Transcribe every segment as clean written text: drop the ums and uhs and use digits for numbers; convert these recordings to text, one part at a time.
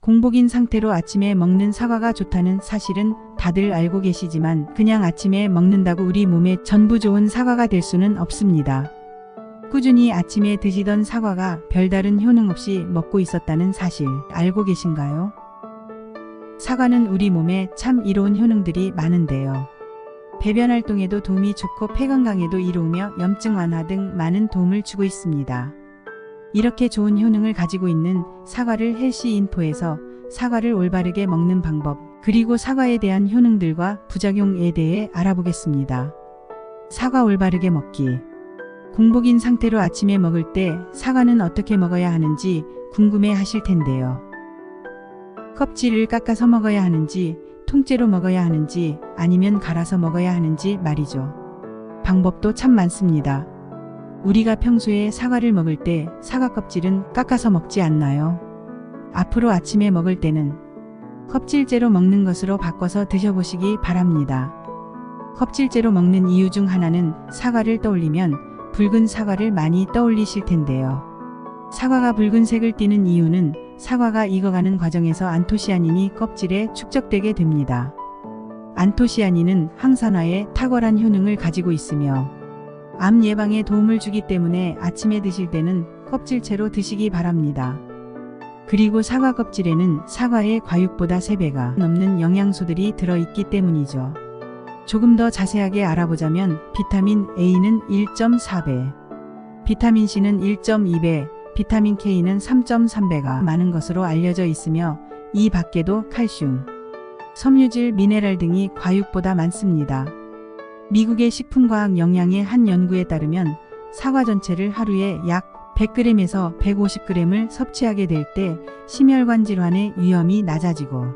공복인 상태로 아침에 먹는 사과가 좋다는 사실은 다들 알고 계시지만 그냥 아침에 먹는다고 우리 몸에 전부 좋은 사과가 될 수는 없습니다. 꾸준히 아침에 드시던 사과가 별다른 효능 없이 먹고 있었다는 사실 알고 계신가요? 사과는 우리 몸에 참 이로운 효능들이 많은데요. 배변 활동에도 도움이 좋고 폐 건강에도 이로우며 염증 완화 등 많은 도움을 주고 있습니다. 이렇게 좋은 효능을 가지고 있는 사과를 헬시인포에서 사과를 올바르게 먹는 방법, 그리고 사과에 대한 효능들과 부작용에 대해 알아보겠습니다. 사과 올바르게 먹기. 공복인 상태로 아침에 먹을 때 사과는 어떻게 먹어야 하는지 궁금해 하실 텐데요. 껍질을 깎아서 먹어야 하는지, 통째로 먹어야 하는지, 아니면 갈아서 먹어야 하는지 말이죠. 방법도 참 많습니다. 우리가 평소에 사과를 먹을 때 사과 껍질은 깎아서 먹지 않나요? 앞으로 아침에 먹을 때는 껍질째로 먹는 것으로 바꿔서 드셔보시기 바랍니다. 껍질째로 먹는 이유 중 하나는 사과를 떠올리면 붉은 사과를 많이 떠올리실 텐데요. 사과가 붉은색을 띠는 이유는 사과가 익어가는 과정에서 안토시아닌이 껍질에 축적되게 됩니다. 안토시아닌은 항산화에 탁월한 효능을 가지고 있으며 암 예방에 도움을 주기 때문에 아침에 드실 때는 껍질채로 드시기 바랍니다. 그리고 사과 껍질에는 사과의 과육보다 3배가 넘는 영양소들이 들어있기 때문이죠. 조금 더 자세하게 알아보자면 비타민 A는 1.4배, 비타민 C는 1.2배, 비타민 K는 3.3배가 많은 것으로 알려져 있으며 이 밖에도 칼슘, 섬유질, 미네랄 등이 과육보다 많습니다. 미국의 식품과학 영양의 한 연구에 따르면 사과 전체를 하루에 약 100g에서 150g을 섭취하게 될 때 심혈관 질환의 위험이 낮아지고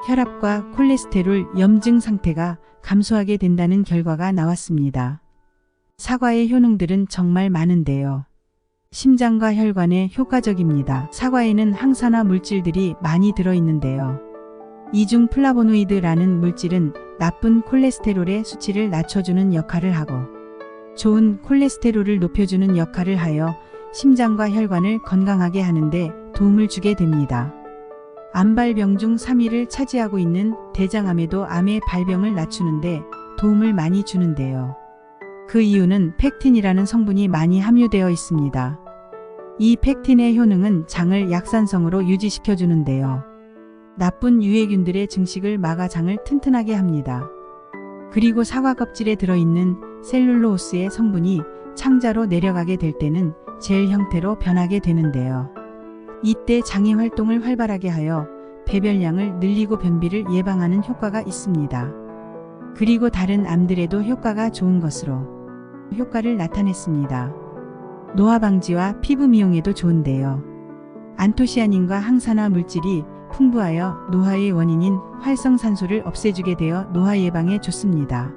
혈압과 콜레스테롤, 염증 상태가 감소하게 된다는 결과가 나왔습니다. 사과의 효능들은 정말 많은데요. 심장과 혈관에 효과적입니다. 사과에는 항산화 물질들이 많이 들어있는데요. 이 중 플라보노이드라는 물질은 나쁜 콜레스테롤의 수치를 낮춰주는 역할을 하고 좋은 콜레스테롤을 높여주는 역할을 하여 심장과 혈관을 건강하게 하는데 도움을 주게 됩니다. 암발병 중 3위를 차지하고 있는 대장암에도 암의 발병을 낮추는데 도움을 많이 주는데요. 그 이유는 펙틴이라는 성분이 많이 함유되어 있습니다. 이 펙틴의 효능은 장을 약산성으로 유지시켜주는데요. 나쁜 유해균들의 증식을 막아 장을 튼튼하게 합니다. 그리고 사과 껍질에 들어있는 셀룰로스의 성분이 창자로 내려가게 될 때는 젤 형태로 변하게 되는데요. 이때 장의 활동을 활발하게 하여 배변량을 늘리고 변비를 예방하는 효과가 있습니다. 그리고 다른 암들에도 효과가 좋은 것으로 효과를 나타냈습니다. 노화 방지와 피부 미용에도 좋은데요. 안토시아닌과 항산화 물질이 풍부하여 노화의 원인인 활성산소를 없애주게 되어 노화 예방에 좋습니다.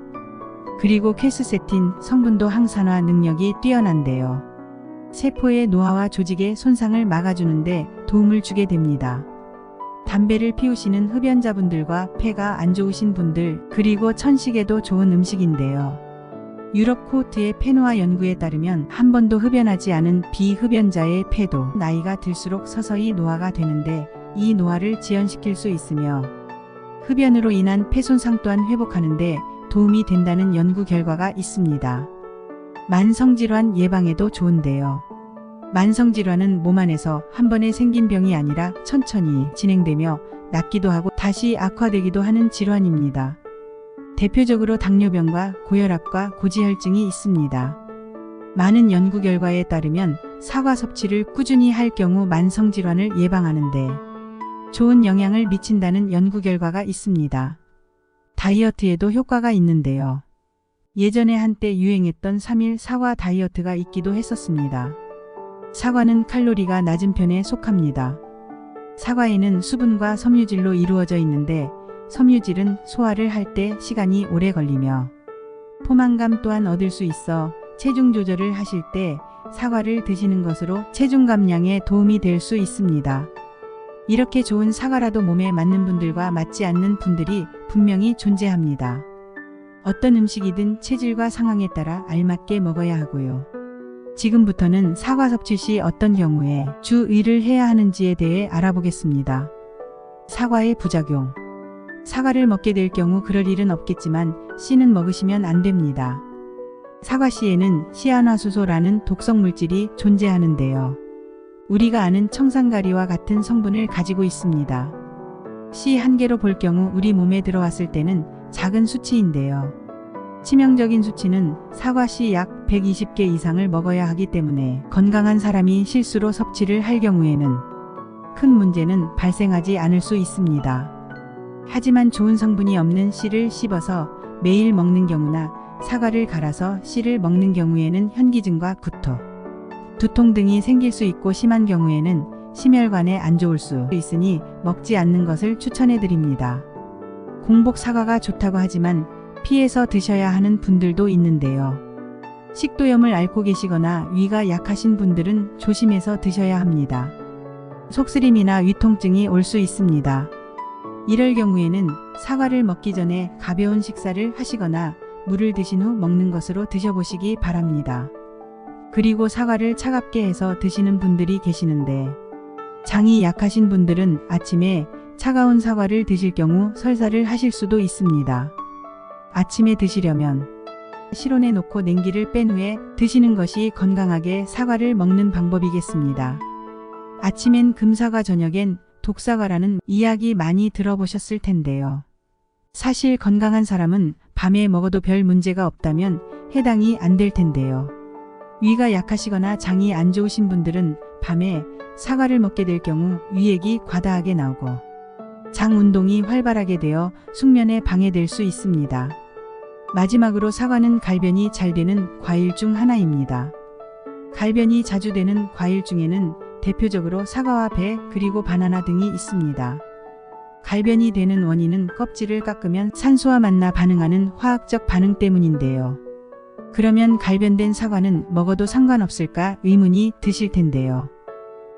그리고 퀘스세틴 성분도 항산화 능력이 뛰어난데요. 세포의 노화와 조직의 손상을 막아주는데 도움을 주게 됩니다. 담배를 피우시는 흡연자분들과 폐가 안 좋으신 분들, 그리고 천식에도 좋은 음식인데요. 유럽 코호트의 폐노화 연구에 따르면 한 번도 흡연하지 않은 비흡연자의 폐도 나이가 들수록 서서히 노화가 되는데 이 노화를 지연시킬 수 있으며 흡연으로 인한 폐 손상 또한 회복하는데 도움이 된다는 연구 결과가 있습니다. 만성질환 예방에도 좋은데요. 만성질환은 몸 안에서 한 번에 생긴 병이 아니라 천천히 진행되며 낫기도 하고 다시 악화되기도 하는 질환입니다. 대표적으로 당뇨병과 고혈압과 고지혈증이 있습니다. 많은 연구 결과에 따르면 사과 섭취를 꾸준히 할 경우 만성질환을 예방하는데 좋은 영향을 미친다는 연구 결과가 있습니다. 다이어트에도 효과가 있는데요. 예전에 한때 유행했던 3일 사과 다이어트가 있기도 했었습니다. 사과는 칼로리가 낮은 편에 속합니다. 사과에는 수분과 섬유질로 이루어져 있는데 섬유질은 소화를 할 때 시간이 오래 걸리며 포만감 또한 얻을 수 있어 체중 조절을 하실 때 사과를 드시는 것으로 체중 감량에 도움이 될 수 있습니다. 이렇게 좋은 사과라도 몸에 맞는 분들과 맞지 않는 분들이 분명히 존재합니다. 어떤 음식이든 체질과 상황에 따라 알맞게 먹어야 하고요. 지금부터는 사과 섭취 시 어떤 경우에 주의를 해야 하는지에 대해 알아보겠습니다. 사과의 부작용. 사과를 먹게 될 경우 그럴 일은 없겠지만 씨는 먹으시면 안 됩니다. 사과씨에는 시아나수소라는 독성 물질이 존재하는데요. 우리가 아는 청산가리와 같은 성분을 가지고 있습니다. 씨 한 개로 볼 경우 우리 몸에 들어왔을 때는 작은 수치인데요. 치명적인 수치는 사과씨 약 120개 이상을 먹어야 하기 때문에 건강한 사람이 실수로 섭취를 할 경우에는 큰 문제는 발생하지 않을 수 있습니다. 하지만 좋은 성분이 없는 씨를 씹어서 매일 먹는 경우나 사과를 갈아서 씨를 먹는 경우에는 현기증과 구토, 두통 등이 생길 수 있고 심한 경우에는 심혈관에 안 좋을 수 있으니 먹지 않는 것을 추천해 드립니다. 공복 사과가 좋다고 하지만 피해서 드셔야 하는 분들도 있는데요. 식도염을 앓고 계시거나 위가 약하신 분들은 조심해서 드셔야 합니다. 속쓰림이나 위통증이 올 수 있습니다. 이럴 경우에는 사과를 먹기 전에 가벼운 식사를 하시거나 물을 드신 후 먹는 것으로 드셔보시기 바랍니다. 그리고 사과를 차갑게 해서 드시는 분들이 계시는데 장이 약하신 분들은 아침에 차가운 사과를 드실 경우 설사를 하실 수도 있습니다. 아침에 드시려면 실온에 놓고 냉기를 뺀 후에 드시는 것이 건강하게 사과를 먹는 방법이겠습니다. 아침엔 금사과, 저녁엔 독사과라는 이야기 많이 들어보셨을 텐데요. 사실 건강한 사람은 밤에 먹어도 별 문제가 없다면 해당이 안 될 텐데요. 위가 약하시거나 장이 안 좋으신 분들은 밤에 사과를 먹게 될 경우 위액이 과다하게 나오고 장 운동이 활발하게 되어 숙면에 방해될 수 있습니다. 마지막으로 사과는 갈변이 잘 되는 과일 중 하나입니다. 갈변이 자주 되는 과일 중에는 대표적으로 사과와 배 그리고 바나나 등이 있습니다. 갈변이 되는 원인은 껍질을 깎으면 산소와 만나 반응하는 화학적 반응 때문인데요. 그러면 갈변된 사과는 먹어도 상관없을까 의문이 드실 텐데요.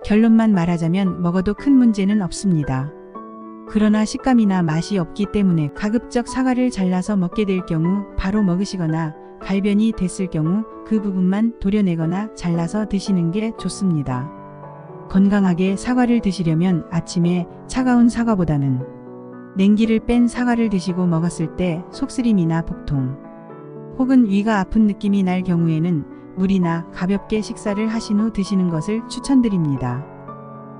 결론만 말하자면 먹어도 큰 문제는 없습니다. 그러나 식감이나 맛이 없기 때문에 가급적 사과를 잘라서 먹게 될 경우 바로 먹으시거나 갈변이 됐을 경우 그 부분만 도려내거나 잘라서 드시는 게 좋습니다. 건강하게 사과를 드시려면 아침에 차가운 사과보다는 냉기를 뺀 사과를 드시고 먹었을 때 속쓰림이나 복통 혹은 위가 아픈 느낌이 날 경우에는 물이나 가볍게 식사를 하신 후 드시는 것을 추천드립니다.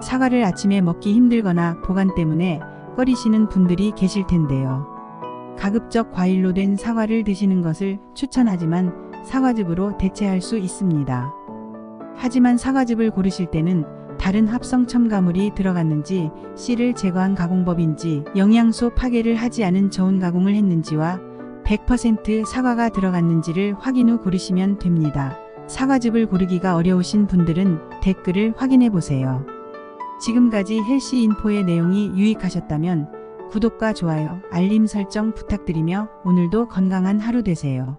사과를 아침에 먹기 힘들거나 보관 때문에 꺼리시는 분들이 계실 텐데요. 가급적 과일로 된 사과를 드시는 것을 추천하지만 사과즙으로 대체할 수 있습니다. 하지만 사과즙을 고르실 때는 다른 합성 첨가물이 들어갔는지, 씨를 제거한 가공법인지, 영양소 파괴를 하지 않은 저온 가공을 했는지와 100% 사과가 들어갔는지를 확인 후 고르시면 됩니다. 사과즙을 고르기가 어려우신 분들은 댓글을 확인해 보세요. 지금까지 헬시인포의 내용이 유익하셨다면 구독과 좋아요, 알림 설정 부탁드리며 오늘도 건강한 하루 되세요.